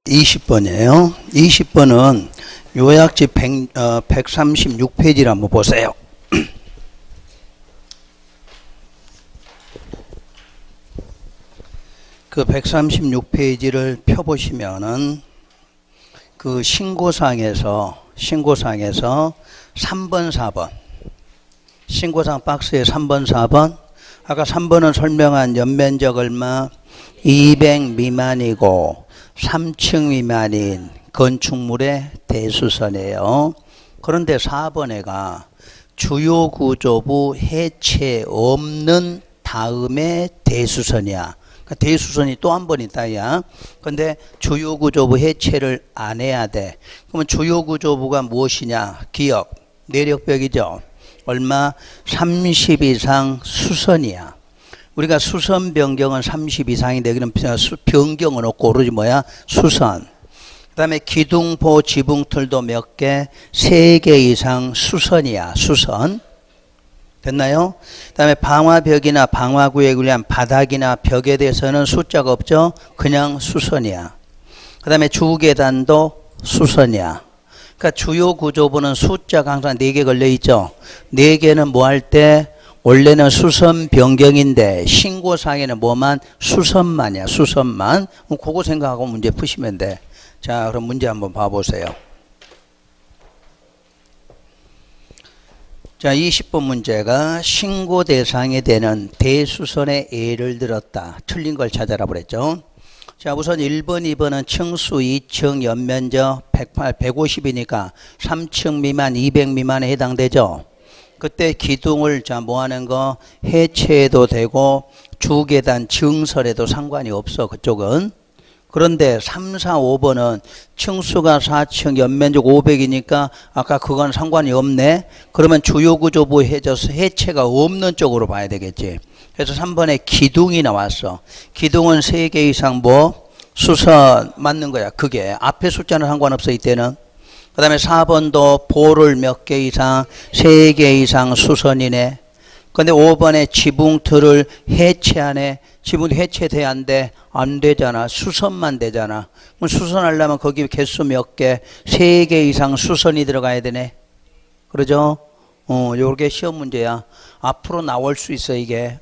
20번이에요. 20번은 요약지 136페이지를 한번 보세요. 그 136페이지를 펴보시면은 그 신고사항에서 3번, 4번 신고사항 박스에 3번, 4번 아까 3번은 설명한 연면적 얼마 200 미만이고 3층 미만인 건축물의 대수선이에요. 그런데 4번에가 주요 구조부 해체 없는 다음에 대수선이야. 그러니까 대수선이 또 한 번 있다야. 근데 주요 구조부 해체를 안 해야 돼. 그러면 주요 구조부가 무엇이냐? 기억, 내력벽이죠. 얼마? 30 이상 수선이야. 우리가 수선 변경은 30 이상인데 그럼 변경은 없고 오로지 뭐야? 수선. 그 다음에 기둥보 지붕틀도 몇 개? 3개 이상 수선이야. 수선. 됐나요? 그 다음에 방화벽이나 방화구역을 위한 바닥이나 벽에 대해서는 숫자가 없죠? 그냥 수선이야. 그 다음에 주계단도 수선이야. 그러니까 주요 구조부는 숫자가 항상 4개 걸려있죠? 4개는 뭐 할 때? 원래는 수선 변경인데 신고사항에는 뭐만? 수선만이야. 수선만. 그거 생각하고 문제 푸시면 돼. 자, 그럼 문제 한번 봐보세요. 자, 20번 문제가 신고 대상이 되는 대수선의 예를 들었다. 틀린 걸 찾아라 그랬죠. 자, 우선 1번, 2번은 층수 2층 연면적 150이니까 3층 미만, 200 미만에 해당되죠. 그때 기둥을 자 뭐 하는 거 해체해도 되고 주계단 증설해도 상관이 없어. 그쪽은. 그런데 3, 4, 5번은 층수가 4층 연면적 500이니까 아까 그건 상관이 없네. 그러면 주요구조부 해체가 없는 쪽으로 봐야 되겠지. 그래서 3번에 기둥이 나왔어. 기둥은 3개 이상 뭐 수선 맞는 거야. 그게 앞에 숫자는 상관없어 이때는. 그 다음에 4번도 보를 몇 개 이상 3개 이상 수선이네. 근데 5번에 지붕틀을 해체하네. 지붕 해체돼야 안 돼? 안 되잖아. 수선만 되잖아. 그럼 수선하려면 거기 개수 몇 개? 3개 이상 수선이 들어가야 되네. 그러죠? 요게 시험 문제야. 앞으로 나올 수 있어 이게.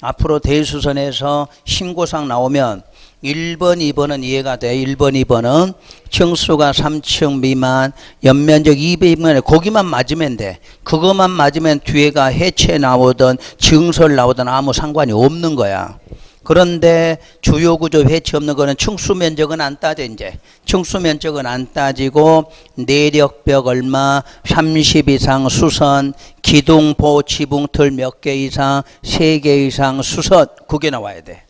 앞으로 대수선에서 신고사항 나오면 1번, 2번은 이해가 돼. 1번, 2번은 층수가 3층 미만, 연면적 200 미만에 거기만 맞으면 돼. 그것만 맞으면 뒤에가 해체 나오든 증설 나오든 아무 상관이 없는 거야. 그런데 주요구조 해체 없는 거는 층수 면적은 안 따져 이제. 층수 면적은 안 따지고 내력벽 얼마 30 이상 수선, 기둥보 지붕틀 몇 개 이상 3개 이상 수선 그게 나와야 돼.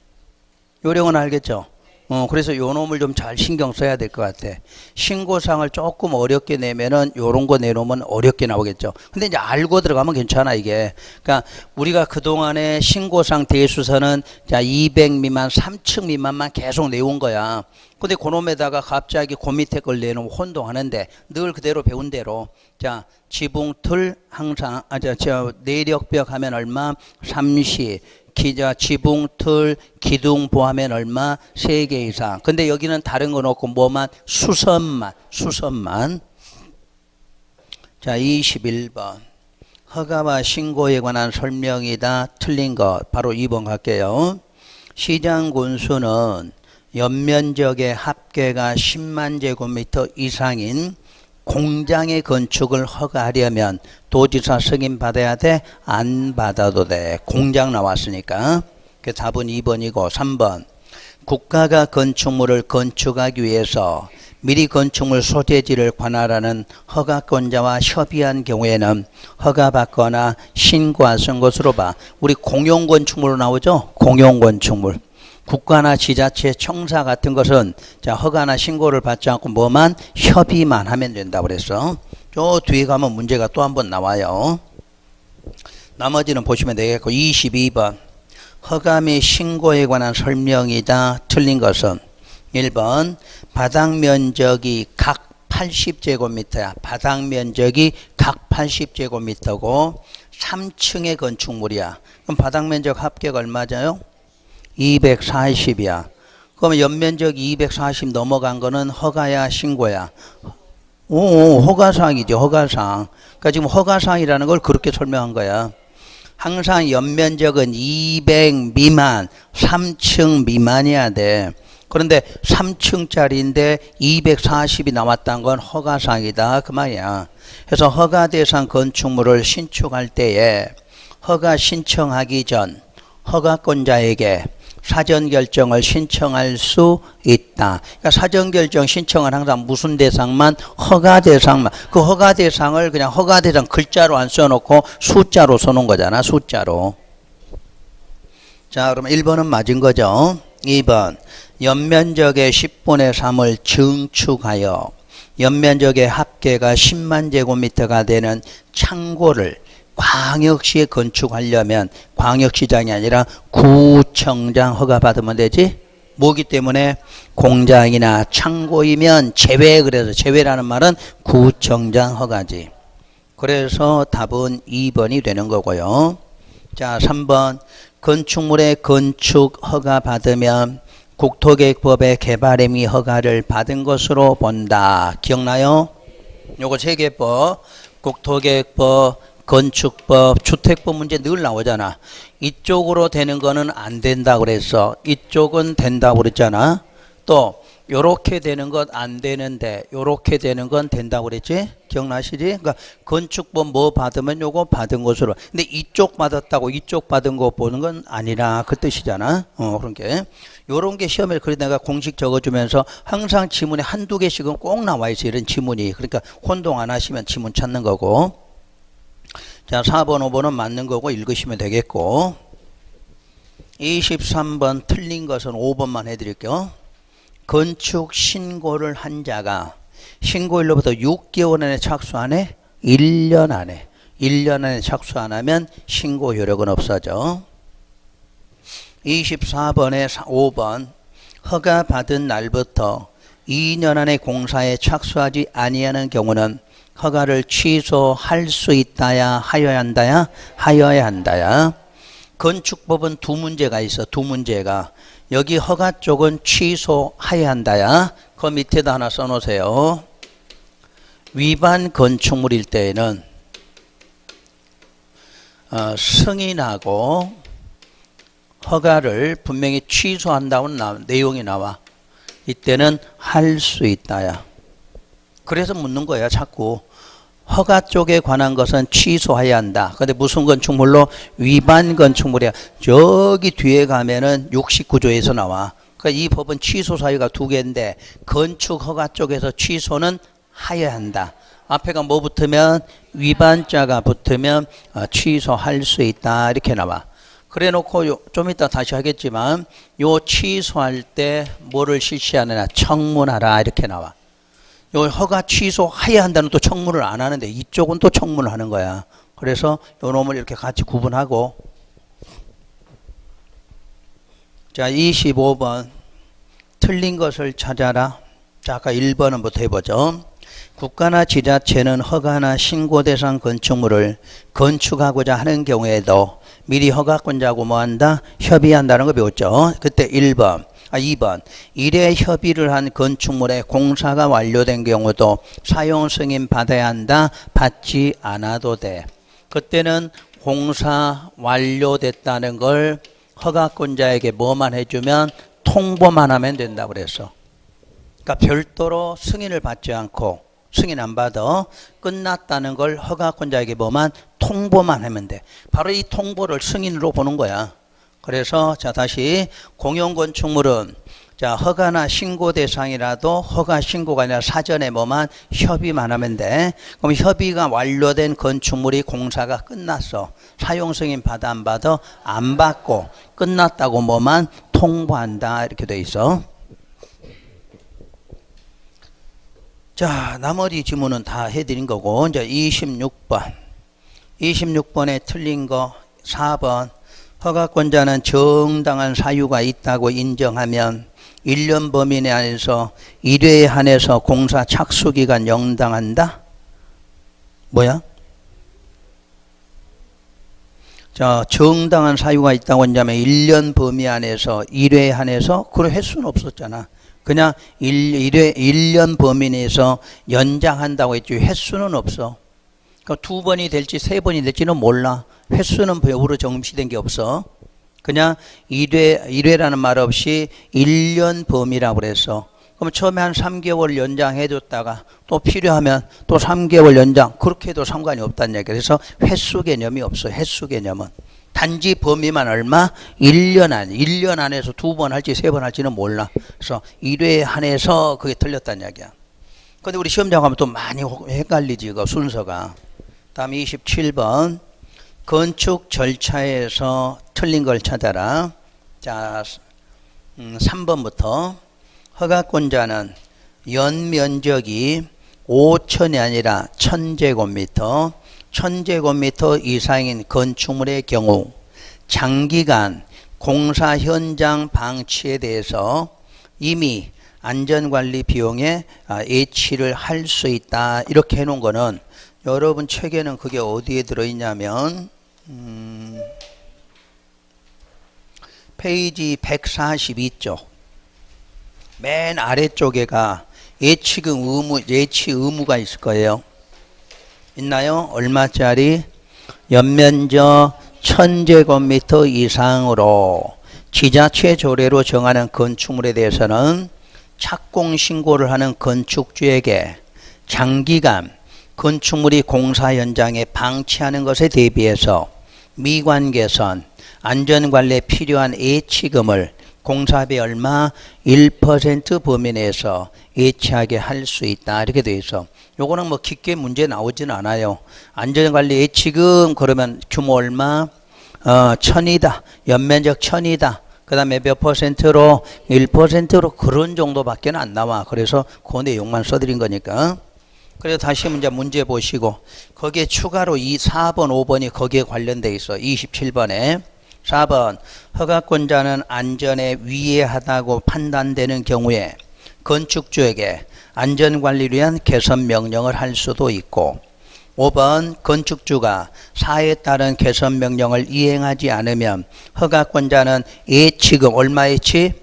요령은 알겠죠? 그래서 요 놈을 좀 잘 신경 써야 될 것 같아. 신고사항을 조금 어렵게 내면은 요런 거 내놓으면 어렵게 나오겠죠. 근데 이제 알고 들어가면 괜찮아 이게. 그러니까 우리가 그동안에 신고사항 대수선은 자 200 미만 3층 미만만 계속 내온 거야. 근데 그놈에다가 갑자기 그 밑에 걸 내놓으면 혼동하는데 늘 그대로 배운 대로 자 지붕틀 항상 내력벽 하면 얼마? 30 기자 지붕틀 기둥보 하면 얼마? 3개 이상. 근데 여기는 다른 건 없고 뭐만? 수선만. 자 21번 허가와 신고에 관한 설명이다. 틀린 거 바로 2번 갈게요. 시장 군수는 연면적의 합계가 10만 제곱미터 이상인 공장의 건축을 허가하려면 도지사 승인 받아야 돼? 안 받아도 돼. 공장 나왔으니까. 그래서 답은 2번이고 3번. 국가가 건축물을 건축하기 위해서 미리 건축물 소재지를 관할하는 허가권자와 협의한 경우에는 허가받거나 신고하신 것으로 봐. 우리 공용건축물로 나오죠? 공용건축물. 국가나 지자체 청사 같은 것은 자 허가나 신고를 받지 않고 뭐만 협의만 하면 된다고 그랬어. 저 뒤에 가면 문제가 또 한 번 나와요. 나머지는 보시면 되겠고 22번 허가 및 신고에 관한 설명이다. 틀린 것은 1번 바닥 면적이 각 80제곱미터야. 바닥 면적이 각 80제곱미터고 3층의 건축물이야. 그럼 바닥 면적 합계가 얼마죠? 240이야. 그러면 연면적 240 넘어간 거는 허가야 신고야? 오, 허가사항이죠. 허가사항. 그러니까 지금 허가사항이라는 걸 그렇게 설명한 거야. 항상 연면적은 200 미만, 3층 미만이어야 돼. 그런데 3층짜리인데 240이 나왔다는 건 허가사항이다 그 말이야. 그래서 허가 대상 건축물을 신축할 때에 허가 신청하기 전 허가권자에게 사전 결정을 신청할 수 있다. 그러니까 사전 결정 신청은 항상 무슨 대상만? 허가 대상만. 그 허가 대상을 그냥 허가 대상 글자로 안 써놓고 숫자로 써놓은 거잖아. 숫자로. 자, 그러면 1번은 맞은 거죠. 2번. 연면적의 10분의 3을 증축하여 연면적의 합계가 10만 제곱미터가 되는 창고를 광역시에 건축하려면 광역시장이 아니라 구청장 허가 받으면 되지. 뭐기 때문에 공장이나 창고이면 제외. 그래서 제외라는 말은 구청장 허가지. 그래서 답은 2번이 되는 거고요. 자, 3번. 건축물의 건축 허가 받으면 국토계획법의 개발행위 허가를 받은 것으로 본다. 기억나요? 요거 세개법, 국토계획법, 건축법, 주택법 문제 늘 나오잖아. 이쪽으로 되는 거는 안 된다고 그랬어. 이쪽은 된다고 그랬잖아. 또 요렇게 되는 것 안 되는데 요렇게 되는 건 된다고 그랬지? 기억나시지? 그러니까 건축법 뭐 받으면 요거 받은 것으로. 근데 이쪽 받았다고 이쪽 받은 거 보는 건 아니라 그 뜻이잖아. 그런 게. 요런 게 시험에 그래 내가 공식 적어주면서 항상 지문에 한두 개씩은 꼭 나와 있어. 이런 지문이. 그러니까 혼동 안 하시면 지문 찾는 거고. 자, 4번, 5번은 맞는 거고 읽으시면 되겠고. 23번 틀린 것은 5번만 해드릴게요. 건축 신고를 한 자가 신고일로부터 6개월 안에 착수 안 해? 1년 안에. 1년 안에 착수 안 하면 신고 효력은 없어져. 24번에 5번 허가 받은 날부터 2년 안에 공사에 착수하지 아니하는 경우는 허가를 취소할 수 있다야 하여야 한다야? 하여야 한다야. 건축법은 두 문제가 있어. 두 문제가. 여기 허가 쪽은 취소해야 한다야. 그 밑에다 하나 써놓으세요. 위반 건축물일 때에는 승인하고 허가를 분명히 취소한다는 내용이 나와. 이때는 할 수 있다야. 그래서 묻는 거야 자꾸. 허가 쪽에 관한 것은 취소해야 한다. 근데 무슨 건축물로? 위반 건축물이야. 저기 뒤에 가면은 69조에서 나와. 그러니까 이 법은 취소 사유가 두 개인데 건축 허가 쪽에서 취소는 하여야 한다. 앞에가 뭐 붙으면 위반자가 붙으면 취소할 수 있다 이렇게 나와. 그래 놓고 좀 이따 다시 하겠지만 요 취소할 때 뭐를 실시하느냐? 청문하라 이렇게 나와. 요 허가 취소해야 한다는 또 청문을 안 하는데 이쪽은 또 청문을 하는 거야. 그래서 요 놈을 이렇게 같이 구분하고. 자, 25번 틀린 것을 찾아라. 자, 아까 1번부터 해보죠. 국가나 지자체는 허가나 신고 대상 건축물을 건축하고자 하는 경우에도 미리 허가권자하고 뭐한다? 협의한다는 거 배웠죠. 그때 2번 일에 협의를 한 건축물의 공사가 완료된 경우도 사용 승인 받아야 한다. 받지 않아도 돼. 그때는 공사 완료됐다는 걸 허가권자에게 뭐만 해주면 통보만 하면 된다고 그랬어. 그러니까 별도로 승인을 받지 않고 승인 안 받아 끝났다는 걸 허가권자에게 뭐만 통보만 하면 돼. 바로 이 통보를 승인으로 보는 거야. 그래서 자 다시 공용건축물은 자 허가나 신고 대상이라도 허가 신고가 아니라 사전에 뭐만 협의만 하면 돼. 그럼 협의가 완료된 건축물이 공사가 끝났어. 사용 승인 받아 안 받아? 안 받고 끝났다고 뭐만 통보한다 이렇게 돼 있어. 자 나머지 지문은 다 해드린 거고 이제 26번에 틀린 거 4번 허가권자는 정당한 사유가 있다고 인정하면 1년 범위 내에서 1회에 한해서 공사 착수기간 영당한다? 뭐야? 자, 정당한 사유가 있다고 한다면 1년 범위 안에서 1회 한해서 그런 횟수는 없었잖아. 그냥 1년 범위 내에서 연장한다고 했지 횟수는 없어. 그러니까 2번이 될지 3번이 될지는 몰라. 횟수는 배우로 정시된 게 없어. 그냥 1회라는 말 없이 1년 범위라고 그랬어. 그럼 처음에 한 3개월 연장해줬다가 또 필요하면 또 3개월 연장 그렇게 해도 상관이 없다는 얘기야. 그래서 횟수 개념이 없어. 횟수 개념은 단지 범위만 얼마? 1년 안에서 2번 할지 3번 할지는 몰라. 그래서 1회에 한해서 그게 틀렸다는 얘기야. 근데 우리 시험장 가면 또 많이 헷갈리지 그 순서가. 다음 27번 건축 절차에서 틀린 걸 찾아라. 자, 3번부터 허가권자는 연면적이 5천이 아니라 1000제곱미터, 1000제곱미터 이상인 건축물의 경우 장기간 공사 현장 방치에 대해서 이미 안전관리 비용에 예치를 할 수 있다. 이렇게 해놓은 거는 여러분 책에는 그게 어디에 들어있냐면 페이지 142쪽 맨 아래쪽에가 예치 의무가 있을 거예요. 있나요? 얼마짜리? 연면적 1000제곱미터 이상으로 지자체 조례로 정하는 건축물에 대해서는 착공 신고를 하는 건축주에게 장기간 건축물이 공사 현장에 방치하는 것에 대비해서 미관 개선, 안전관리에 필요한 예치금을 공사비 얼마 1% 범위 내에서 예치하게 할 수 있다. 이렇게 되어 있어. 요거는 뭐 깊게 문제 나오지는 않아요. 안전관리 예치금 그러면 규모 얼마? 1000이다. 연면적 1000이다. 그 다음에 몇 %로? 1%로 그런 정도밖에 안 나와. 그래서 그 내용만 써드린 거니까. 그래서 다시 문제 보시고 거기에 추가로 4번, 5번이 거기에 관련돼 있어. 27번에 4번 허가권자는 안전에 위해하다고 판단되는 경우에 건축주에게 안전관리를 위한 개선 명령을 할 수도 있고 5번 건축주가 사에 따른 개선 명령을 이행하지 않으면 허가권자는 예치금 얼마 예치?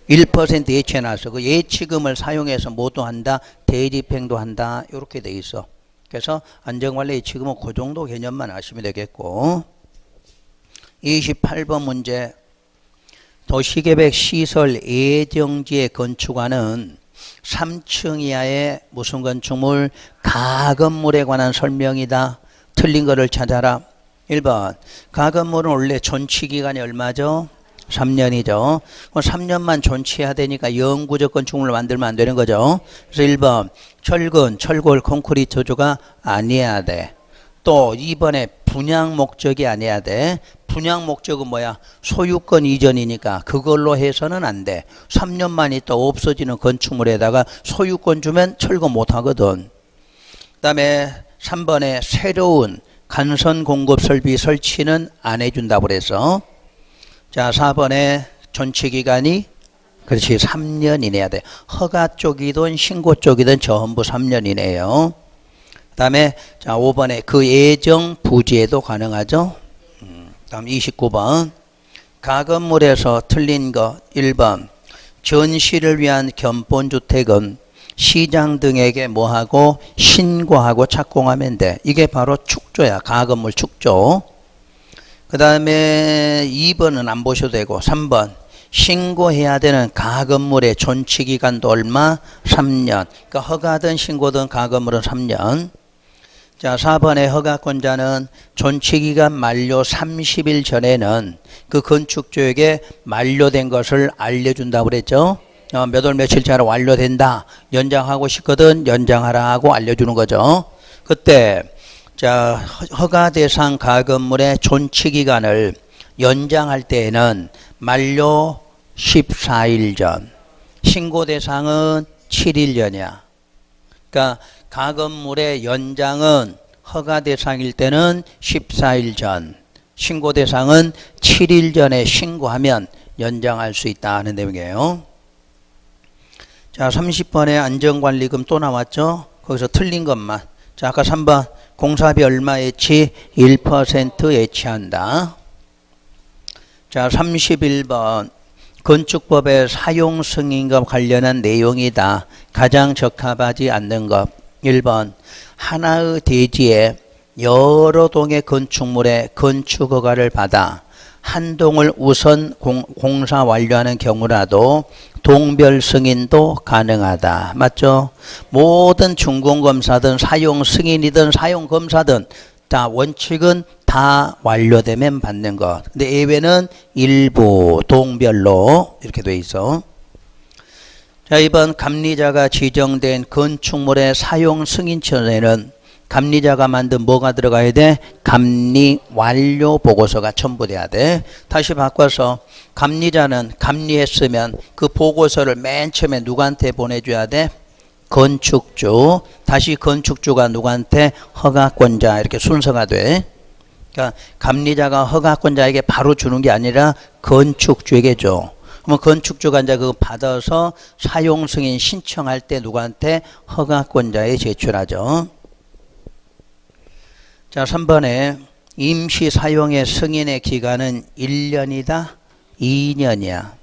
1% 예치해놨어. 그 예치금을 사용해서 뭐도 한다? 대집행도 한다. 이렇게 돼 있어. 그래서 안전관리 예치금은 그 정도 개념만 아시면 되겠고 28번 문제 도시계획 시설 예정지에 건축하는 3층 이하의 무슨 건축물? 가건물에 관한 설명이다. 틀린 거를 찾아라. 1번 가건물은 원래 존치기간이 얼마죠? 3년이죠. 3년만 존치해야 되니까 영구적 건축물을 만들면 안 되는 거죠. 그래서 1번 철근, 철골, 콘크리트 조조가 아니어야 돼. 또 2번에 분양 목적이 아니어야 돼. 분양 목적은 뭐야? 소유권 이전이니까 그걸로 해서는 안 돼. 3년만 있다 없어지는 건축물에다가 소유권 주면 철거 못 하거든. 그 다음에 3번에 새로운 간선 공급 설비 설치는 안 해준다고 그래서 자 4번에 존치기간이 그렇지 3년 이내야 돼. 허가 쪽이든 신고 쪽이든 전부 3년 이내예요. 그 다음에 자 5번에 그 예정 부지에도 가능하죠. 다음 29번 가건물에서 틀린 거 1번 전시를 위한 견본주택은 시장 등에게 뭐하고 신고하고 착공하면 돼. 이게 바로 축조야. 가건물 축조. 그 다음에 2번은 안 보셔도 되고 3번 신고해야 되는 가건물의 존치기간도 얼마? 3년. 그러니까 허가든 신고든 가건물은 3년. 자 4번의 허가권자는 존치기간 만료 30일 전에는 그 건축주에게 만료된 것을 알려준다고 그랬죠. 몇 월 며칠 차로 완료된다. 연장하고 싶거든 연장하라 하고 알려주는 거죠. 그때 자 허가 대상 가건물의 존치기간을 연장할 때에는 만료 14일 전, 신고 대상은 7일 전이야. 그러니까 가건물의 연장은 허가 대상일 때는 14일 전, 신고 대상은 7일 전에 신고하면 연장할 수 있다는 내용이에요. 자 30번에 안전관리금 또 나왔죠. 거기서 틀린 것만. 자 아까 3번 공사비 얼마 예치? 1% 예치한다. 자, 31번. 건축법의 사용 승인과 관련한 내용이다. 가장 적합하지 않는 것. 1번. 하나의 대지에 여러 동의 건축물의 건축 허가를 받아 한 동을 우선 공사 완료하는 경우라도 동별 승인도 가능하다. 맞죠? 모든 준공검사든 사용 승인이든 사용 검사든 다 원칙은 다 완료되면 받는 것. 근데 예외는 일부 동별로 이렇게 돼 있어. 자, 이번 감리자가 지정된 건축물의 사용 승인처에는 감리자가 만든 뭐가 들어가야 돼? 감리 완료 보고서가 첨부돼야 돼. 다시 바꿔서 감리자는 감리했으면 그 보고서를 맨 처음에 누구한테 보내줘야 돼? 건축주. 다시 건축주가 누구한테? 허가권자. 이렇게 순서가 돼. 그러니까 감리자가 허가권자에게 바로 주는 게 아니라 건축주에게 줘. 그러면 건축주가 이제 그거 받아서 사용 승인 신청할 때 누구한테? 허가권자에 제출하죠. 자, 3번에 임시 사용의 승인의 기간은 1년이다, 2년이야.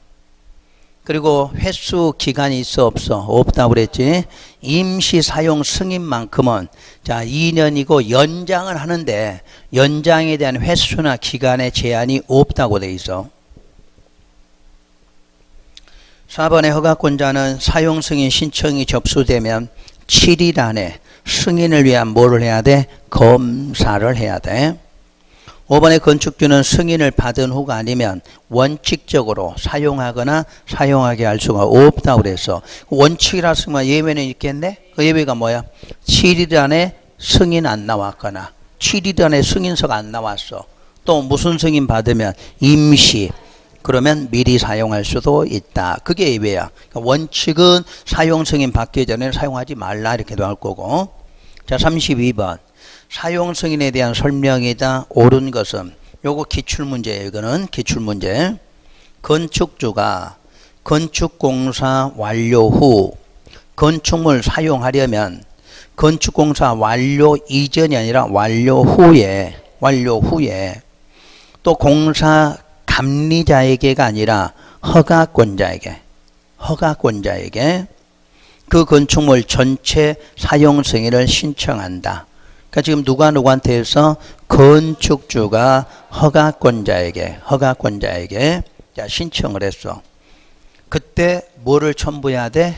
그리고 횟수 기간이 있어 없어? 없다고 그랬지. 임시 사용 승인만큼은 자 2년이고 연장을 하는데 연장에 대한 횟수나 기간에 제한이 없다고 돼 있어. 4번의 허가권자는 사용 승인 신청이 접수되면 7일 안에 승인을 위한 뭐를 해야 돼? 검사를 해야 돼. 5번의 건축주는 승인을 받은 후가 아니면 원칙적으로 사용하거나 사용하게 할 수가 없다고 그래서 원칙이라 쓰면 예외는 있겠네? 그 예외가 뭐야? 7일 안에 승인 안 나왔거나 7일 안에 승인서가 안 나왔어. 또 무슨 승인 받으면 임시. 그러면 미리 사용할 수도 있다. 그게 예외야. 그러니까 원칙은 사용 승인 받기 전에 사용하지 말라 이렇게 나올 거고. 자, 32번. 사용 승인에 대한 설명이다. 옳은 것은 요거 기출문제예요. 이거는 기출문제. 건축주가 건축공사 완료 후 건축물 사용하려면 건축공사 완료 이전이 아니라 완료 후에 또 공사 감리자에게가 아니라 허가권자에게 그 건축물 전체 사용 승인을 신청한다. 그러니까 지금 누구한테 해서 건축주가 허가권자에게 자, 신청을 했어. 그때 뭐를 첨부해야 돼?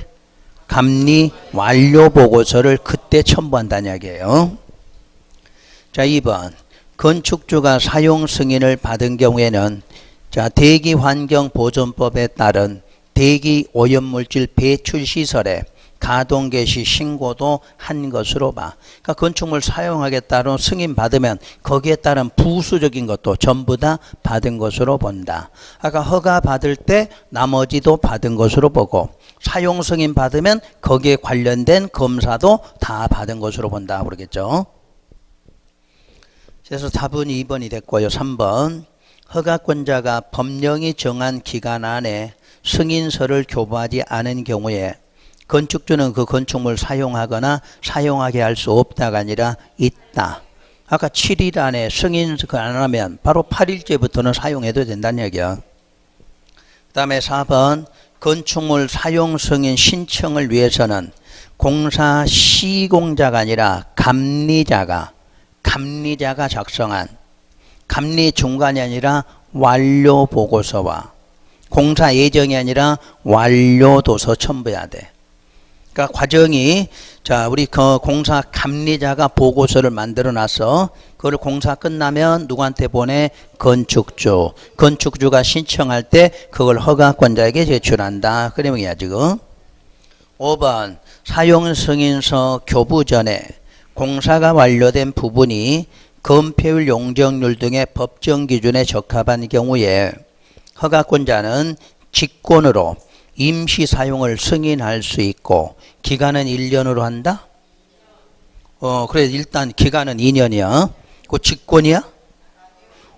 감리 완료 보고서를 그때 첨부한다는 이야기예요. 자, 2번. 건축주가 사용 승인을 받은 경우에는 자, 대기환경보존법에 따른 대기 오염물질 배출 시설에 가동 개시 신고도 한 것으로 봐. 그러니까 건축물 사용하겠다는 승인 받으면 거기에 따른 부수적인 것도 전부 다 받은 것으로 본다. 아까 허가 받을 때 나머지도 받은 것으로 보고 사용 승인 받으면 거기에 관련된 검사도 다 받은 것으로 본다 그러겠죠. 그래서 답은 2번이 됐고요. 3번. 허가권자가 법령이 정한 기간 안에 승인서를 교부하지 않은 경우에 건축주는 그 건축물을 사용하거나 사용하게 할 수 없다가 아니라 있다. 아까 7일 안에 승인서 안 하면 바로 8일째부터는 사용해도 된다는 얘기야. 그 다음에 4번. 건축물 사용 승인 신청을 위해서는 공사 시공자가 아니라 감리자가 작성한 감리 중간이 아니라 완료 보고서와 공사 예정이 아니라 완료 도서 첨부해야 돼. 그러니까 과정이 자 우리 그 공사 감리자가 보고서를 만들어 놨어. 그걸 공사 끝나면 누구한테 보내? 건축주가 신청할 때 그걸 허가권자에게 제출한다. 그 내용이야 지금. 5번 사용 승인서 교부 전에 공사가 완료된 부분이 건폐율 용적률 등의 법정 기준에 적합한 경우에 허가권자는 직권으로 임시 사용을 승인할 수 있고 기간은 1년으로 한다? 그래 일단 기간은 2년이야. 그 직권이야?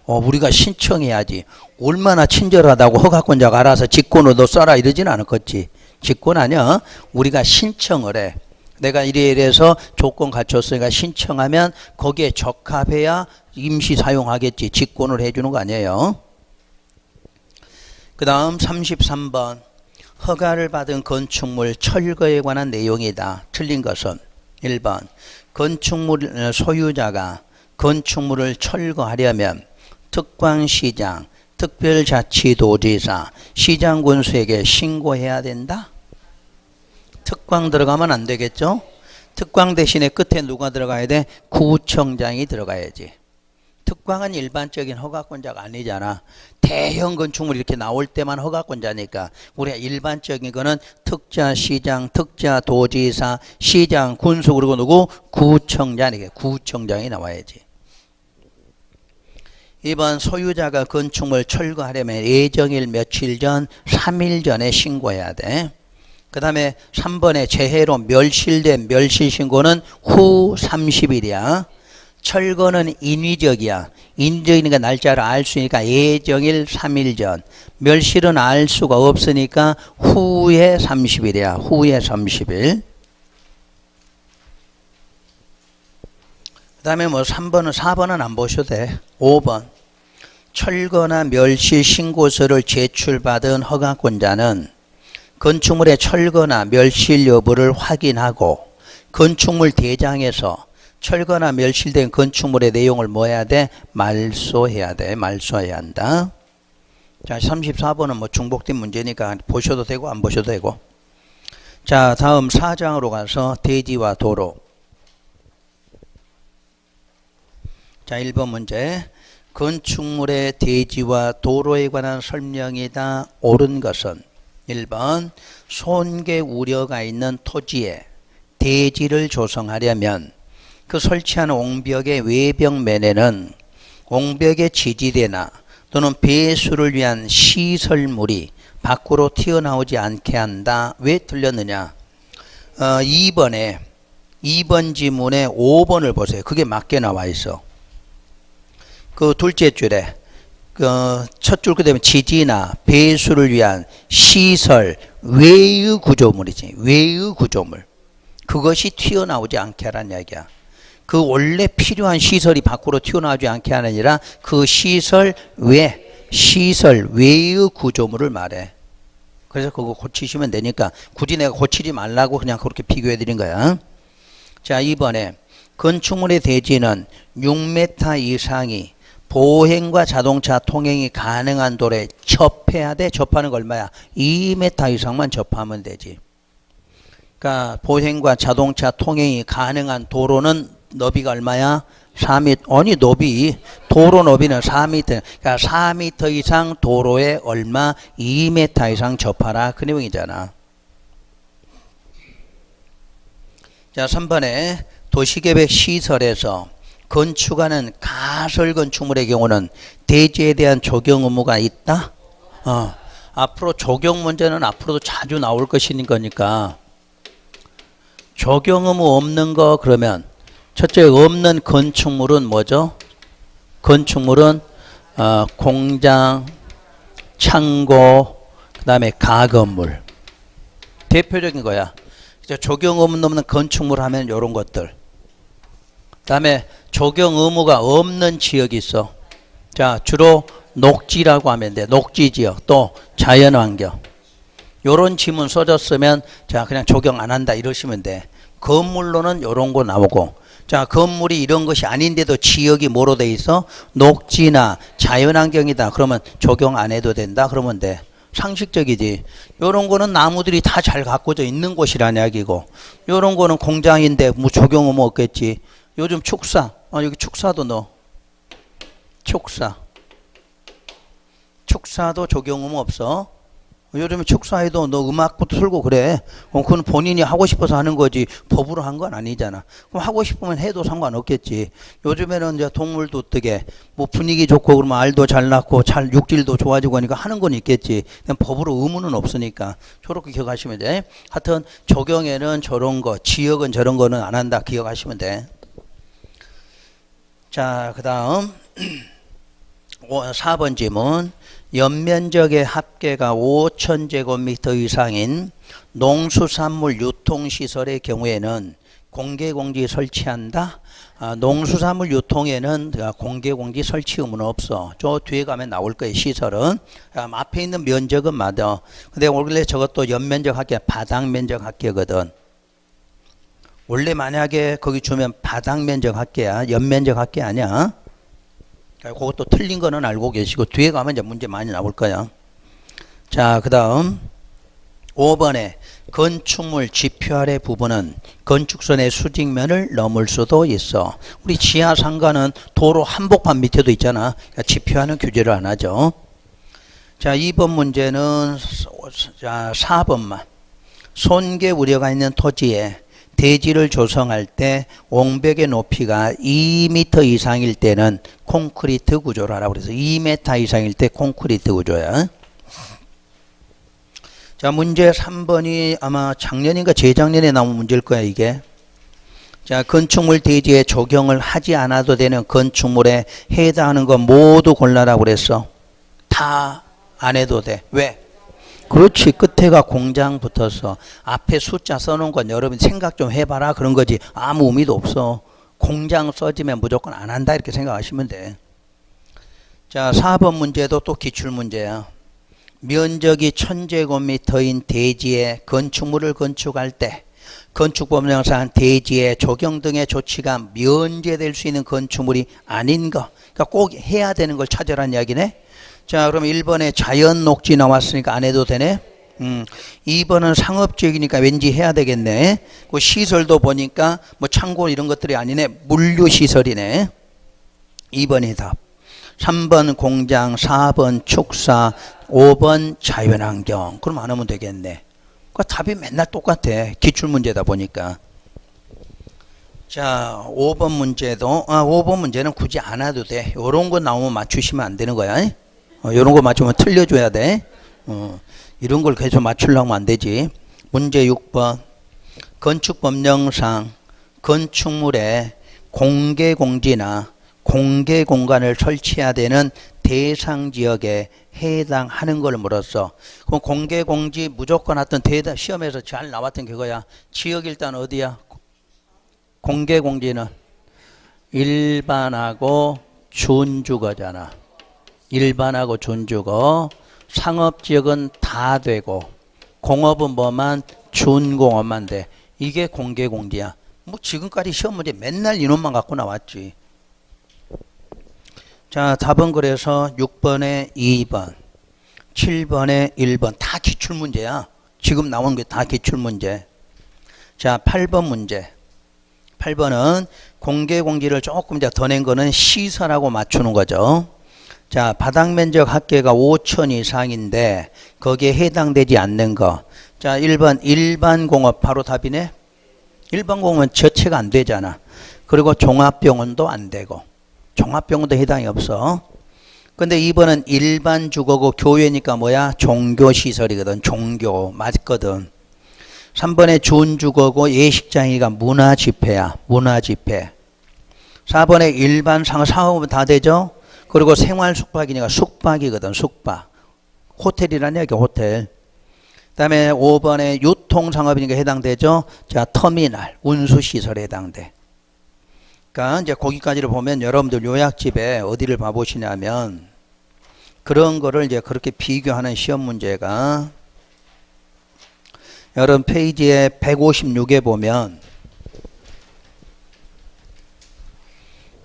우리가 신청해야지. 얼마나 친절하다고 허가권자가 알아서 직권으로 너 써라 이러진 않았겠지. 직권 아니야. 우리가 신청을 해. 내가 이래서 조건 갖췄으니까 신청하면 거기에 적합해야 임시 사용하겠지. 직권을 해주는 거 아니에요. 그 다음 33번 허가를 받은 건축물 철거에 관한 내용이다. 틀린 것은 1번 건축물 소유자가 건축물을 철거하려면 특광시장, 특별자치도지사, 시장군수에게 신고해야 된다. 특광 들어가면 안 되겠죠? 특광 대신에 끝에 누가 들어가야 돼? 구청장이 들어가야지. 특광은 일반적인 허가권자가 아니잖아. 대형 건축물 이렇게 나올 때만 허가권자니까 우리가 일반적인 거는 특자시장, 특자도지사, 시장, 군수 그리고 누구? 구청장이게 구청장이 나와야지. 2번 소유자가 건축물 철거하려면 예정일 며칠 전 3일 전에 신고해야 돼. 그 다음에 3번에 재해로 멸실된 멸실신고는 후 30일이야. 철거는 인위적이야. 인위적이니까 날짜를 알 수 있으니까 예정일 3일 전. 멸실은 알 수가 없으니까 후에 30일이야. 후에 30일. 그 다음에 뭐 3번은 4번은 안 보셔도 돼. 5번 철거나 멸실 신고서를 제출받은 허가권자는 건축물의 철거나 멸실 여부를 확인하고 건축물 대장에서 철거나 멸실된 건축물의 내용을 뭐 해야 돼? 말소해야 돼. 말소해야 한다. 자, 34번은 뭐 중복된 문제니까 보셔도 되고 안 보셔도 되고. 자, 다음 4장으로 가서 대지와 도로. 자, 1번 문제. 건축물의 대지와 도로에 관한 설명이다. 옳은 것은 1번 손괴 우려가 있는 토지에 대지를 조성하려면 그 설치한 옹벽의 외벽면에는 옹벽의 지지대나 또는 배수를 위한 시설물이 밖으로 튀어나오지 않게 한다. 왜 틀렸느냐? 2번 지문에 5번을 보세요. 그게 맞게 나와 있어. 그 둘째 줄에 첫 줄 그다음에 지지나 배수를 위한 시설 외의 구조물이지. 외의 구조물. 그것이 튀어나오지 않게 하라는 이야기야. 그 원래 필요한 시설이 밖으로 튀어나오지 않게 하는 아니라 그 시설 외의 구조물을 말해. 그래서 그거 고치시면 되니까 굳이 내가 고치지 말라고 그냥 그렇게 비교해 드린 거야. 자, 이번에 건축물의 대지는 6m 이상이 보행과 자동차 통행이 가능한 도로에 접해야 돼. 접하는 거 얼마야? 2m 이상만 접하면 되지. 그러니까 보행과 자동차 통행이 가능한 도로는 너비가 얼마야? 4m. 아니 너비 도로 너비는 4m. 그러니까 4m 이상 도로에 얼마? 2m 이상 접하라. 그 내용이잖아. 자, 3번에 도시계획 시설에서 건축하는 가설 건축물의 경우는 대지에 대한 적용 의무가 있다? 앞으로 적용 문제는 앞으로도 자주 나올 것인 거니까 적용 의무 없는 거 그러면 첫째 없는 건축물은 뭐죠? 건축물은 공장, 창고, 그 다음에 가건물. 대표적인 거야. 적용 의무 없는 건축물 하면 이런 것들. 그 다음에 적용 의무가 없는 지역이 있어. 자, 주로 녹지라고 하면 돼. 녹지지역 또 자연환경. 요런 지문 써줬으면 자 그냥 적용 안 한다 이러시면 돼. 건물로는 요런 거 나오고 자 건물이 이런 것이 아닌데도 지역이 뭐로 돼 있어? 녹지나 자연환경이다. 그러면 적용 안 해도 된다. 그러면 돼. 상식적이지. 요런 거는 나무들이 다 잘 가꿔져 있는 곳이라는 이야기고 요런 거는 공장인데 뭐 적용 의무 없겠지. 요즘 축사, 여기 축사도 넣어. 축사도 적용 의무 없어. 요즘에 축사에도 너 음악부터 틀고 그래. 그건 본인이 하고 싶어서 하는 거지 법으로 한 건 아니잖아. 그럼 하고 싶으면 해도 상관없겠지. 요즘에는 이제 동물도 뜨게 뭐 분위기 좋고 그러면 알도 잘 낳고 잘 육질도 좋아지고 하니까 하는 건 있겠지. 그냥 법으로 의무는 없으니까 저렇게 기억하시면 돼. 하여튼 적용에는 저런 거, 지역은 저런 거는 안 한다 기억하시면 돼. 자, 그 다음 4번 지문. 연면적의 합계가 5,000제곱미터 이상인 농수산물 유통시설의 경우에는 공개공지 설치한다. 농수산물 유통에는 공개공지 설치 의무는 없어. 저 뒤에 가면 나올 거예요. 시설은. 앞에 있는 면적은 맞아. 근데 원래 저것도 연면적 합계, 바닥면적 합계거든. 원래 만약에 거기 주면 바닥면적 합계야. 연면적 합계 아니야. 그것도 틀린 거는 알고 계시고 뒤에 가면 이제 문제 많이 나올 거야. 자, 그 다음 5번에 건축물 지표 아래 부분은 건축선의 수직면을 넘을 수도 있어. 우리 지하 상가는 도로 한복판 밑에도 있잖아. 그러니까 지표하는 규제를 안 하죠. 자, 2번 문제는 자, 4번만. 손괴 우려가 있는 토지에 대지를 조성할 때 옹벽의 높이가 2m 이상일 때는 콘크리트 구조를 하라고 그래서 2m 이상일 때 콘크리트 구조야. 자, 문제 3번이 아마 작년인가 재작년에 나온 문제일 거야, 이게. 자, 건축물 대지에 적용을 하지 않아도 되는 건축물에 해당하는 거 모두 골라라고 그랬어. 다 안 해도 돼. 왜? 그렇지. 끝에가 공장 붙어서 앞에 숫자 써놓은 건 여러분 생각 좀 해봐라 그런 거지. 아무 의미도 없어. 공장 써지면 무조건 안 한다 이렇게 생각하시면 돼. 자, 4번 문제도 또 기출문제야. 면적이 1000제곱미터인 대지에 건축물을 건축할 때 건축법령상 대지에 조경 등의 조치가 면제될 수 있는 건축물이 아닌 거. 그러니까 꼭 해야 되는 걸 찾으라는 이야기네. 자, 그럼 1번에 자연 녹지 나왔으니까 안 해도 되네. 2번은 상업지역이니까 왠지 해야 되겠네. 그 시설도 보니까 뭐 창고 이런 것들이 아니네. 물류시설이네. 2번이 답. 3번 공장, 4번 축사, 5번 자연환경. 그럼 안 하면 되겠네. 그 답이 맨날 똑같아. 기출문제다 보니까. 자, 5번 문제도 5번 문제는 굳이 안 해도 돼. 요런 거 나오면 맞추시면 안 되는 거야. 요런 거 맞추면 틀려줘야 돼. 이런 걸 계속 맞추려고 하면 안 되지. 문제 6번. 건축법령상 건축물에 공개공지나 공개공간을 설치해야 되는 대상 지역에 해당하는 걸 물었어. 그럼 공개공지 무조건 하던 대답 시험에서 잘 나왔던 그거야. 지역 일단 어디야? 공개공지는 일반하고 준주거잖아. 일반하고 준주거. 상업지역은 다 되고 공업은 뭐만? 준공업만 돼. 이게 공개공지야. 뭐 지금까지 시험 문제 맨날 이놈만 갖고 나왔지. 자, 답은 그래서 6번에 2번, 7번에 1번 다 기출문제야. 지금 나온 게 다 기출문제. 자, 8번 문제. 8번은 공개공지를 조금 더 낸 거는 시설하고 맞추는 거죠. 자, 바닥면적 합계가 5천 이상인데 거기에 해당되지 않는 거. 자, 1번 일반공업 바로 답이네. 일반공업은 저체가 안 되잖아. 그리고 종합병원도 안 되고 종합병원도 해당이 없어. 근데 2번은 일반 주거고 교회니까 뭐야? 종교시설이거든. 종교 맞거든. 3번에 준주거고 예식장이니까 문화집회야. 문화집회. 4번에 일반 상업은 다 되죠. 그리고 생활숙박이니까 숙박이거든. 숙박. 호텔이라는 얘기 호텔. 그 다음에 5번에 유통상업이니까 해당되죠. 자, 터미널 운수시설에 해당돼. 그러니까 이제 거기까지를 보면 여러분들 요약집에 어디를 봐보시냐면 그런 거를 이제 그렇게 비교하는 시험 문제가 여러분 페이지에 156에 보면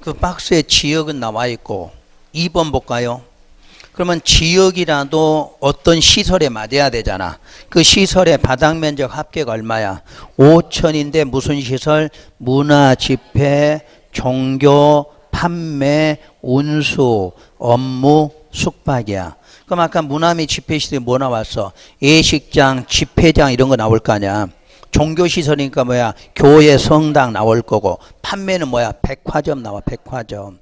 그 박스에 지역은 나와 있고 2번 볼까요? 그러면 지역이라도 어떤 시설에 맞아야 되잖아. 그 시설의 바닥면적 합계가 얼마야? 5천인데 무슨 시설? 문화, 집회, 종교, 판매, 운수, 업무, 숙박이야. 그럼 아까 문화 및 집회 시설이 뭐 나왔어? 예식장, 집회장 이런 거 나올 거 아니야. 종교시설이니까 뭐야? 교회, 성당 나올 거고 판매는 뭐야? 백화점 나와. 백화점.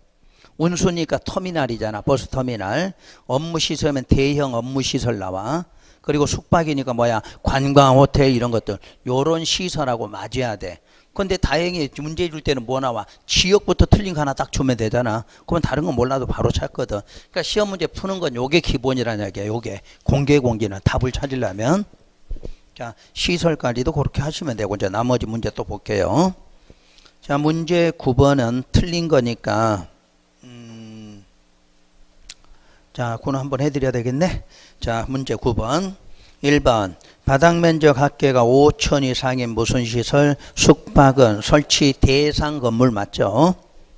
운수니까 터미널이잖아. 버스터미널. 업무시설이면 대형 업무시설 나와. 그리고 숙박이니까 뭐야? 관광, 호텔 이런 것들. 요런 시설하고 맞아야 돼. 근데 다행히 문제 줄 때는 뭐 나와? 지역부터 틀린 거 하나 딱 주면 되잖아. 그러면 다른 건 몰라도 바로 찾거든. 그러니까 시험 문제 푸는 건 요게 기본이라는 얘기야. 요게. 공개공지는 답을 찾으려면. 자, 시설까지도 그렇게 하시면 되고 이제 나머지 문제 또 볼게요. 자, 문제 9번은 틀린 거니까 자, 그거 한번 해드려야 되겠네. 자, 문제 9번. 1번 바닥 면적 합계가 5천 이상인 무슨 시설? 숙박은 설치 대상 건물 맞죠?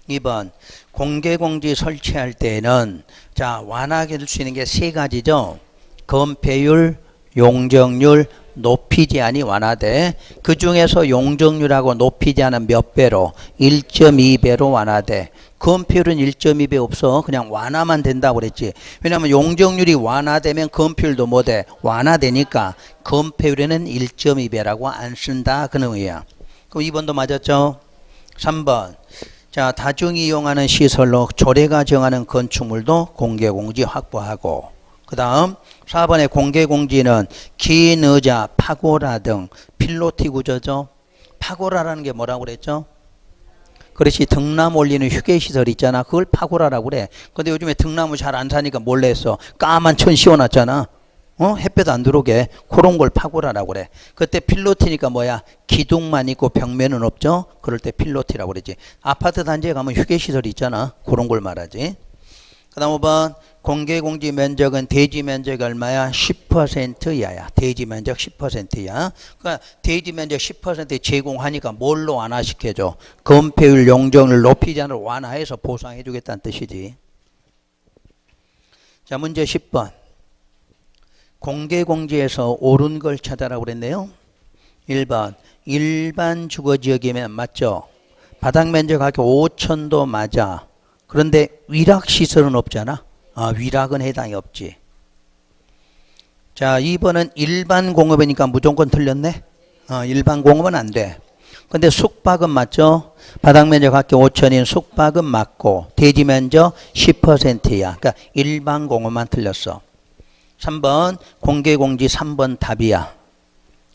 2번 공개공지 설치할 때는 자, 완화해 줄 수 있는 게 세 가지죠. 건폐율, 용적률, 높이 제한이 완화돼. 그 중에서 용적률하고 높이 제한은 몇 배로? 1.2배로 완화돼. 건폐율은 1.2배 없어. 그냥 완화만 된다고 그랬지. 왜냐하면 용적률이 완화되면 건폐율도 뭐돼? 완화되니까 건폐율에는 1.2배라고 안 쓴다. 그런 의미야. 그럼 2번도 맞았죠? 3번 자, 다중이 이용하는 시설로 조례가 정하는 건축물도 공개공지 확보하고, 그 다음 4번의 공개공지는 긴 의자, 파고라 등 필로티 구조죠. 파고라라는 게 뭐라고 그랬죠? 그렇지, 등나무 올리는 휴게시설 있잖아. 그걸 파고라라고 그래. 근데 요즘에 등나무 잘 안 사니까 몰래 했어. 까만 천 씌워놨잖아. 햇볕 안 들어오게. 그런 걸 파고라라고 그래. 그때 필로티니까 뭐야? 기둥만 있고 벽면은 없죠? 그럴 때 필로티라고 그러지. 아파트 단지에 가면 휴게시설 있잖아. 그런 걸 말하지. 그 다음 5번 공개공지 면적은 대지 면적이 얼마야? 10% 이하야. 대지 면적 10% 이하. 그러니까 대지 면적 10% 제공하니까 뭘로 완화시켜줘? 건폐율, 용적률, 높이 제한을 완화해서 보상해 주겠다는 뜻이지. 자, 문제 10번. 공개공지에서 옳은 걸 찾아라고 그랬네요. 1번 일반 주거지역이면 맞죠? 바닥 면적 합계 5천도 맞아. 그런데 위락시설은 없잖아. 위락은 해당이 없지. 자, 2번은 일반 공업이니까 무조건 틀렸네. 일반 공업은 안 돼. 근데 숙박은 맞죠? 바닥 면적 합계 5천인 숙박은 맞고 대지 면적 10%야. 그러니까 일반 공업만 틀렸어. 3번 공개공지 3번 답이야.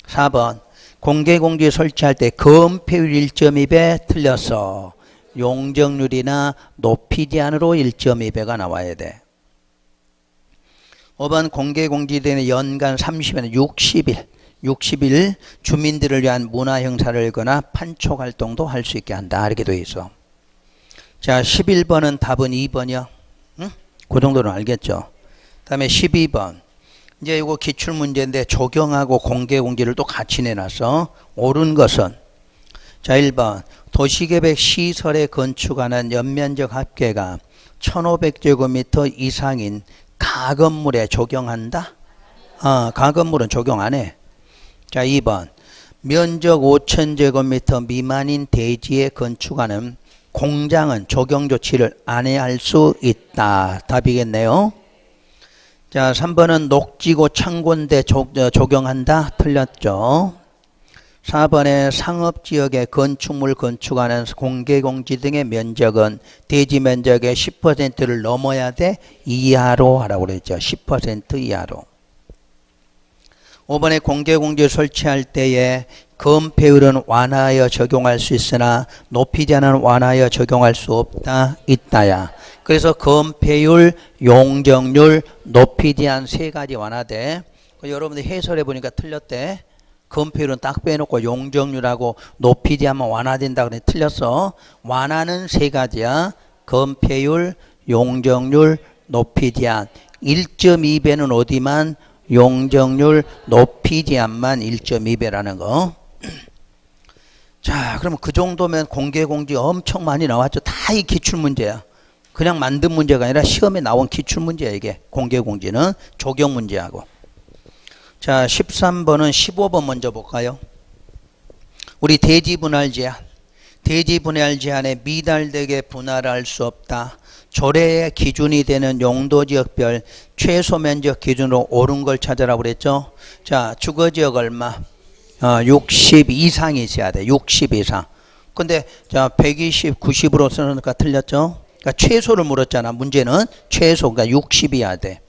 4번 공개공지 설치할 때 건폐율 1.2배 틀렸어. 용적률이나 높이 제한으로 1.2배가 나와야 돼. 5번 공개공지되는 연간 30일에는 60일 주민들을 위한 문화행사를 거나 판촉활동도 할 수 있게 한다. 이렇게 돼 있어. 자, 11번은 답은 2번이요. 응? 그 정도는 알겠죠. 그 다음에 12번. 이제 이거 기출문제인데 조경하고 공개공지를 또 같이 내놨어. 옳은 것은. 자, 1번. 도시계획 시설에 건축하는 연면적 합계가 1500제곱미터 이상인 가건물에 적용한다? 가건물은 적용 안 해. 자, 2번. 면적 5000제곱미터 미만인 대지에 건축하는 공장은 적용 조치를 안 해야 할 수 있다. 답이겠네요. 자, 3번은 녹지고 창고인데 적용한다? 틀렸죠. 4번에 상업지역에 건축물 건축하는 공개공지 등의 면적은 대지 면적의 10%를 넘어야 돼? 이하로 하라고 그랬죠. 10% 이하로. 5번에 공개공지 설치할 때에 건폐율은 완화하여 적용할 수 있으나 높이 제한은 완화하여 적용할 수 없다. 있다야. 그래서 건폐율, 용적률, 높이 제한 세 가지 완화돼. 여러분들 해설해 보니까 틀렸대. 건폐율은 딱 빼놓고 용적률하고 높이 제한만 완화된다 그래. 틀렸어. 완화는 세 가지야. 건폐율, 용적률, 높이 제한. 1.2배는 어디만? 용적률, 높이 제한만 1.2배라는 거. 자, 그러면 그 정도면 공개공지 엄청 많이 나왔죠. 다 이 기출문제야. 그냥 만든 문제가 아니라 시험에 나온 기출문제야. 이게 공개공지는 조경문제하고. 자, 13번은 15번 먼저 볼까요? 우리 대지분할 제한. 대지분할 제한에 미달되게 분할할 수 없다. 조례의 기준이 되는 용도지역별 최소 면적 기준으로 옳은 걸 찾으라고 그랬죠. 자, 주거지역 얼마? 60 이상이 있어야 돼. 60 이상. 근데 자, 120, 90으로 쓰니까 틀렸죠. 그러니까 최소를 물었잖아. 문제는 최소, 그러니까 60이어야 돼.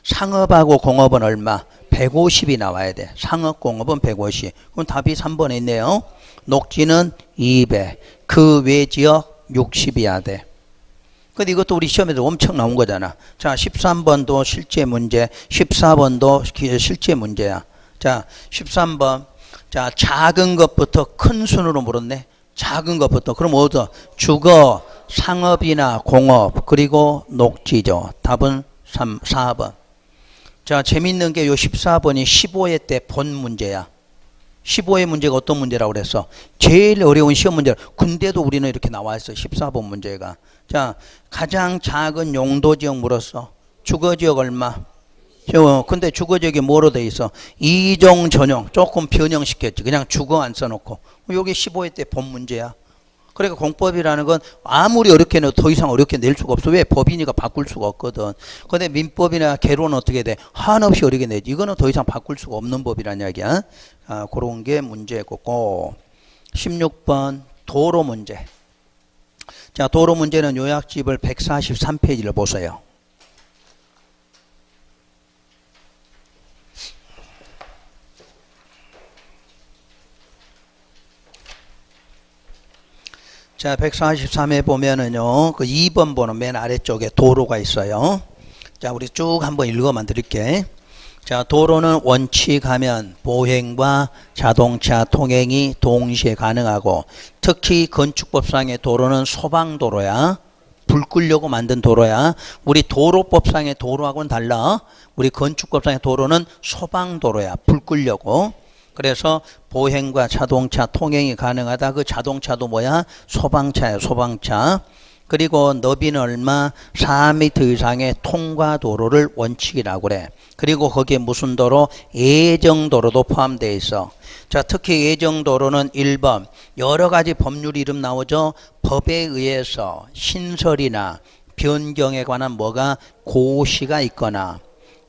상업하고 공업은 얼마? 150이 나와야 돼. 상업, 공업은 150. 그럼 답이 3번에 있네요. 녹지는 200. 그 외 지역 60이어야 돼. 근데 이것도 우리 시험에도 엄청 나온 거잖아. 자, 13번도 실제 문제, 14번도 실제 문제야. 자, 13번. 자, 작은 것부터 큰 순으로 물었네. 작은 것부터. 그럼 어디서? 주거, 상업이나 공업, 그리고 녹지죠. 답은 4번. 자, 재밌는 게 요 14번이 15회 때 본 문제야. 15회 문제가 어떤 문제라고 그랬어? 제일 어려운 시험 문제. 근데도 우리는 이렇게 나와 있어. 14번 문제가. 자, 가장 작은 용도지역 물었어. 주거지역 얼마? 근데 주거지역이 뭐로 돼 있어? 이종 전용. 조금 변형시켰지. 그냥 주거 안 써놓고. 요게 15회 때 본 문제야. 그러니까 공법이라는 건 아무리 어렵게 내도 더 이상 어렵게 낼 수가 없어. 왜? 법이니까 바꿀 수가 없거든. 근데 민법이나 개로는 어떻게 돼? 한없이 어렵게 내지. 이거는 더 이상 바꿀 수가 없는 법이란 이야기야. 그런 게 문제고. 16번 도로 문제. 자, 도로 문제는 요약집을 143페이지를 보세요. 자, 143회 보면은요, 그 2번 번호 맨 아래쪽에 도로가 있어요. 자, 우리 쭉 한번 읽어만 드릴게. 자, 도로는 원칙하면 보행과 자동차 통행이 동시에 가능하고, 특히 건축법상의 도로는 소방도로야. 불 끄려고 만든 도로야. 우리 도로법상의 도로하고는 달라. 우리 건축법상의 도로는 소방도로야. 불 끄려고. 그래서 보행과 자동차 통행이 가능하다. 그 자동차도 뭐야? 소방차야, 소방차. 그리고 너비는 얼마? 4m 이상의 통과도로를 원칙이라고 그래. 그리고 거기에 무슨 도로? 예정도로도 포함되어 있어. 자, 특히 예정도로는 1번 여러 가지 법률 이름 나오죠. 법에 의해서 신설이나 변경에 관한 뭐가 고시가 있거나,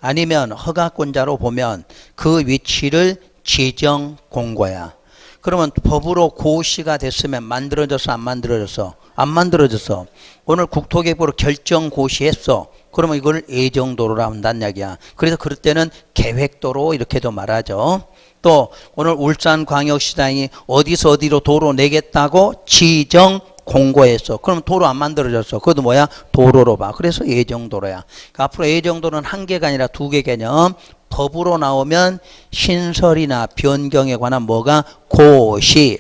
아니면 허가권자로 보면 그 위치를 지정 공고야. 그러면 법으로 고시가 됐으면 만들어졌어, 안 만들어졌어? 안 만들어졌어. 오늘 국토개발로 결정 고시했어. 그러면 이걸 예정도로라 한다는 이야기야. 그래서 그럴 때는 계획도로 이렇게도 말하죠. 또 오늘 울산광역시장이 어디서 어디로 도로 내겠다고 지정 공고했어. 그럼 도로 안 만들어졌어. 그것도 뭐야? 도로로 봐. 그래서 예정도로야. 그러니까 앞으로 예정도로는 한 개가 아니라 두 개 개념. 법으로 나오면 신설이나 변경에 관한 뭐가? 고시.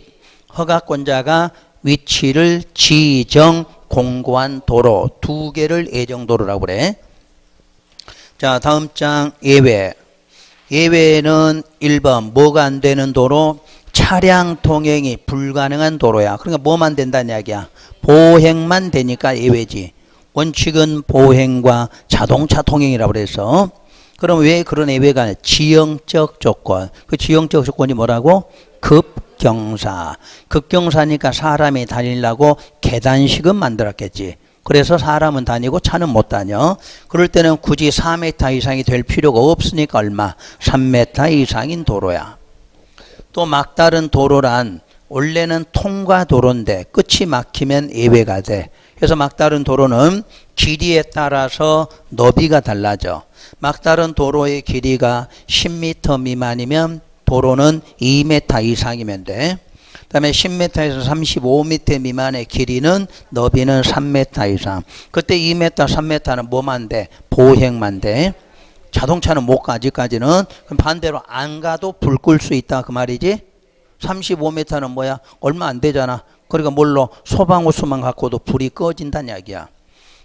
허가권자가 위치를 지정 공고한 도로. 두 개를 예정도로라고 그래. 자, 다음 장 예외. 예외는 1번 뭐가 안 되는 도로? 차량 통행이 불가능한 도로야. 그러니까 뭐만 된다는 이야기야? 보행만 되니까 예외지. 원칙은 보행과 자동차 통행이라고 그래서. 그럼 왜 그런 예외가? 지형적 조건. 그 지형적 조건이 뭐라고? 급경사. 급경사니까 사람이 다니려고 계단식은 만들었겠지. 그래서 사람은 다니고 차는 못 다녀. 그럴 때는 굳이 4m 이상이 될 필요가 없으니까 얼마? 3m 이상인 도로야. 또 막다른 도로란 원래는 통과도로인데 끝이 막히면 예외가 돼. 그래서 막다른 도로는 길이에 따라서 너비가 달라져. 막다른 도로의 길이가 10m 미만이면 도로는 2m 이상이면 돼. 그 다음에 10m에서 35m 미만의 길이는 너비는 3m 이상. 그때 2m, 3m는 뭐만 돼? 보행만 돼. 자동차는 못 가, 아직까지는. 그럼 반대로 안 가도 불 끌 수 있다 그 말이지. 35m는 뭐야? 얼마 안 되잖아. 그러니까 뭘로? 소방호스만 갖고도 불이 꺼진다는 이야기야.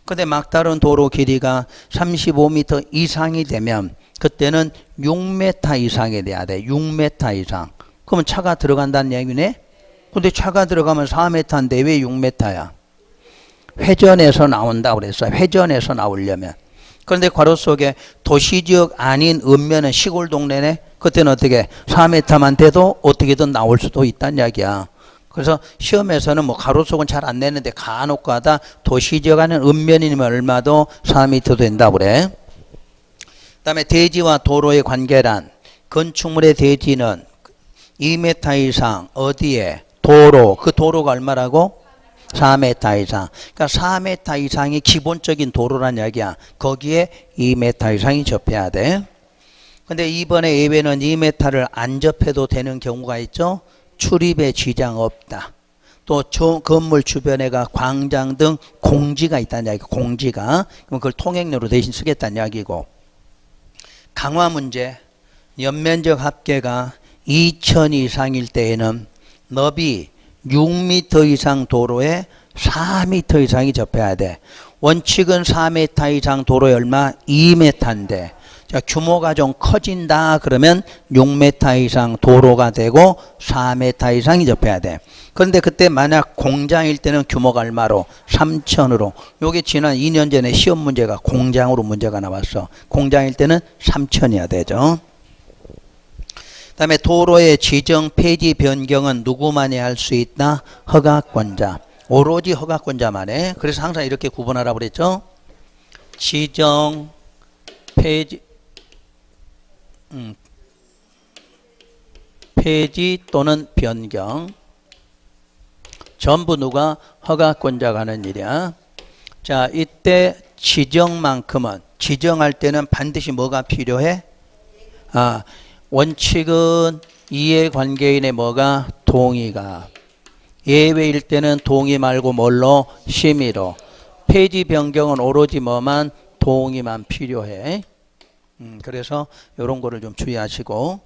근데 막다른 도로 길이가 35m 이상이 되면 그때는 6m 이상이 돼야 돼. 6m 이상. 그러면 차가 들어간다는 얘기네? 근데 차가 들어가면 4m인데 왜 6m야? 회전에서 나온다고 그랬어. 회전에서 나오려면. 그런데 괄호 속에 도시지역 아닌 읍면은 시골 동네네? 그때는 어떻게 4m만 돼도 어떻게든 나올 수도 있다는 이야기야. 그래서 시험에서는 뭐 가로 속은 잘 안 내는데 간혹 가다 도시지역 아닌 읍면이면 얼마도 4m 된다고 그래. 그 다음에 대지와 도로의 관계란, 건축물의 대지는 2m 이상 어디에? 도로. 그 도로가 얼마라고? 4m 이상. 그러니까 4m 이상이 기본적인 도로란 이야기야. 거기에 2m 이상이 접해야 돼. 근데 이번에 예외는 2m를 안 접해도 되는 경우가 있죠. 출입에 지장 없다. 또 건물 주변에가 광장 등 공지가 있다는 이야기. 공지가. 그럼 그걸 통행료로 대신 쓰겠다는 이야기고. 강화 문제. 연면적 합계가 2000 이상일 때에는 너비 6m 이상 도로에 4m 이상이 접해야 돼. 원칙은 4m 이상 도로에 얼마? 2m인데 자, 규모가 좀 커진다 그러면 6m 이상 도로가 되고 4m 이상이 접해야 돼. 그런데 그때 만약 공장일 때는 규모가 얼마로? 3천으로. 요게 지난 2년 전에 시험 문제가 공장으로 문제가 나왔어. 공장일 때는 3천이야 되죠. 그 다음에 도로의 지정 폐지 변경은 누구만이 할 수 있다? 허가권자. 오로지 허가권자만 해. 그래서 항상 이렇게 구분하라고 그랬죠. 지정 폐지 폐지 또는 변경 전부 누가? 허가권자가 하는 일이야. 자, 이때 지정만큼은 지정할 때는 반드시 뭐가 필요해? 원칙은 이해관계인의 뭐가? 동의가. 예외일 때는 동의 말고 뭘로? 심의로. 폐지 변경은 오로지 뭐만? 동의만 필요해. 그래서 이런 거를 좀 주의하시고.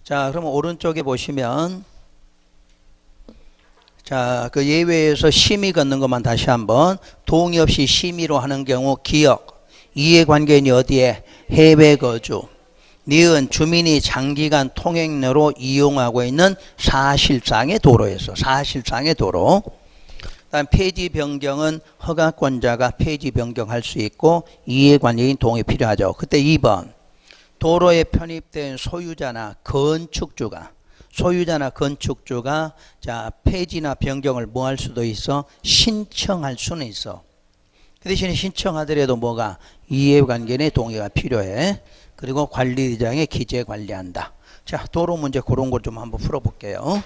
자, 그러면 오른쪽에 보시면 자, 그 예외에서 심의 걷는 것만 다시 한번. 동의 없이 심의로 하는 경우 기억. 이해관계인이 어디에? 해외 거주. 니은 주민이 장기간 통행로로 이용하고 있는 사실상의 도로에서. 사실상의 도로. 다음 폐지 변경은 허가권자가 폐지 변경할 수 있고 이해관계인 동의 필요하죠. 그때 2번. 도로에 편입된 소유자나 건축주가 자, 폐지나 변경을 뭐 할 수도 있어? 신청할 수는 있어. 그 대신에 신청하더라도 뭐가? 이해관계인의 동의가 필요해. 그리고 관리의장의 기재 관리한다. 자, 도로 문제 그런 걸 좀 한번 풀어볼게요.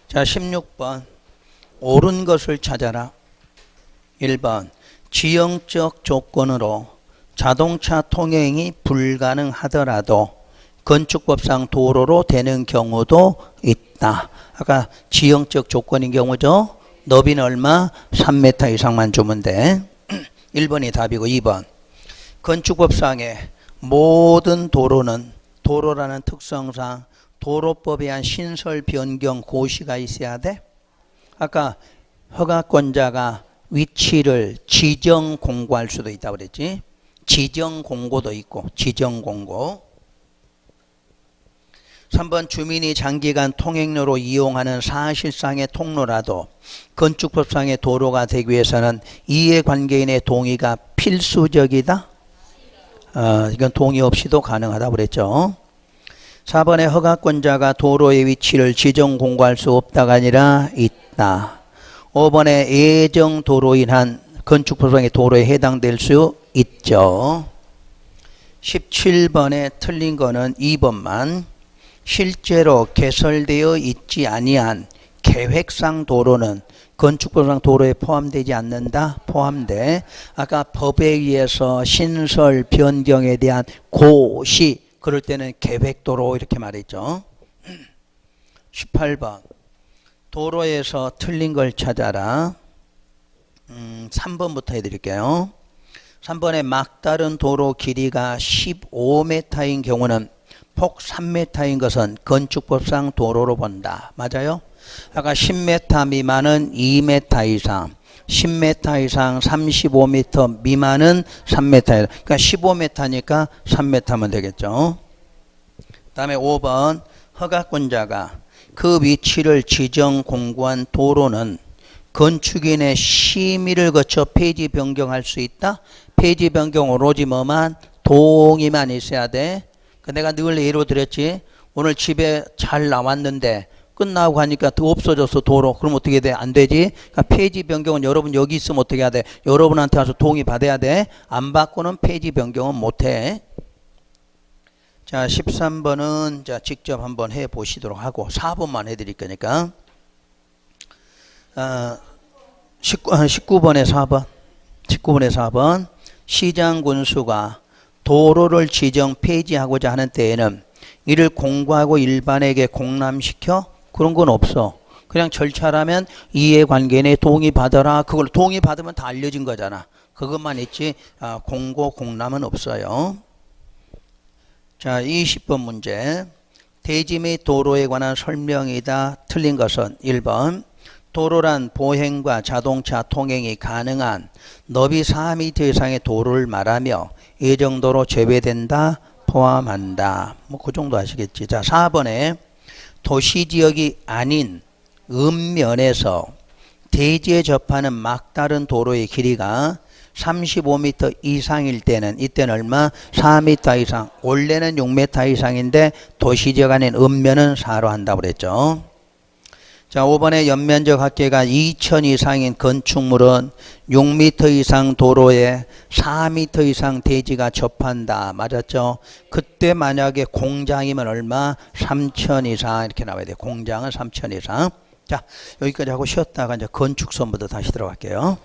자, 16번. 옳은 것을 찾아라. 1번. 지형적 조건으로 자동차 통행이 불가능하더라도 건축법상 도로로 되는 경우도 있다. 아까 지형적 조건인 경우죠. 너비는 얼마? 3m 이상만 주면 돼. 1번이 답이고 2번. 건축법상의 모든 도로는 도로라는 특성상 도로법에 의한 신설 변경 고시가 있어야 돼. 아까 허가권자가 위치를 지정 공고할 수도 있다고 그랬지. 지정 공고도 있고 지정 공고. 3번 주민이 장기간 통행로로 이용하는 사실상의 통로라도 건축법상의 도로가 되기 위해서는 이해관계인의 동의가 필수적이다. 이건 동의 없이도 가능하다고 그랬죠. 4번에 허가권자가 도로의 위치를 지정 공고할 수 없다가 아니라 있다. 5번에 예정 도로인 한 건축법상의 도로에 해당될 수 있죠. 17번에 틀린 거는 2번만. 실제로 개설되어 있지 아니한 계획상 도로는 건축법상 도로에 포함되지 않는다. 포함돼. 아까 법에 의해서 신설 변경에 대한 고시, 그럴 때는 계획도로 이렇게 말했죠. 18번. 도로에서 틀린 걸 찾아라. 3번부터 해드릴게요. 3번에 막다른 도로 길이가 15m인 경우는 폭 3m인 것은 건축법상 도로로 본다. 맞아요? 아까 10m 미만은 2m 이상, 10m 이상 35m 미만은 3m. 그러니까 15m니까 3m면 되겠죠. 그 다음에 5번. 허가권자가 그 위치를 지정 공고한 도로는 건축인의 심의를 거쳐 폐지 변경할 수 있다. 폐지 변경 오로지 뭐만? 동의만 있어야 돼. 내가 늘 예로 들었지. 오늘 집에 잘 나왔는데 끝나고 가니까 더 없어졌어 도로. 그럼 어떻게 돼? 안 되지. 그러니까 폐지 변경은 여러분 여기 있으면 어떻게 해야 돼? 여러분한테 와서 동의 받아야 돼. 안 받고는 폐지 변경은 못해. 자, 13번은 자 직접 한번 해 보시도록 하고 4번만 해드릴 거니까. 19번에 4번. 19번에 4번. 시장 군수가 도로를 지정 폐지하고자 하는 때에는 이를 공고하고 일반에게 공람시켜? 그런 건 없어. 그냥 절차라면 이해관계인의 동의받아라. 그걸 동의받으면 다 알려진 거잖아. 그것만 있지 공고 공람은 없어요. 자. 자, 20번 문제. 대지 및 도로에 관한 설명이다. 틀린 것은 1번. 도로란 보행과 자동차 통행이 가능한 너비 4m 이상의 도로를 말하며 이 정도로 제외된다, 포함한다. 뭐 그 정도 아시겠지. 자, 4번에 도시지역이 아닌 읍면에서 대지에 접하는 막다른 도로의 길이가 35m 이상일 때는 이때는 얼마? 4m 이상. 원래는 6m 이상인데 도시지역 아닌 읍면은 4로 한다고 그랬죠. 자, 5번에 연면적 합계가 2000 이상인 건축물은 6m 이상 도로에 4m 이상 대지가 접한다. 맞았죠? 그때 만약에 공장이면 얼마? 3000 이상 이렇게 나와야 돼요. 공장은 3000 이상. 자, 여기까지 하고 쉬었다가 이제 건축선부터 다시 들어갈게요.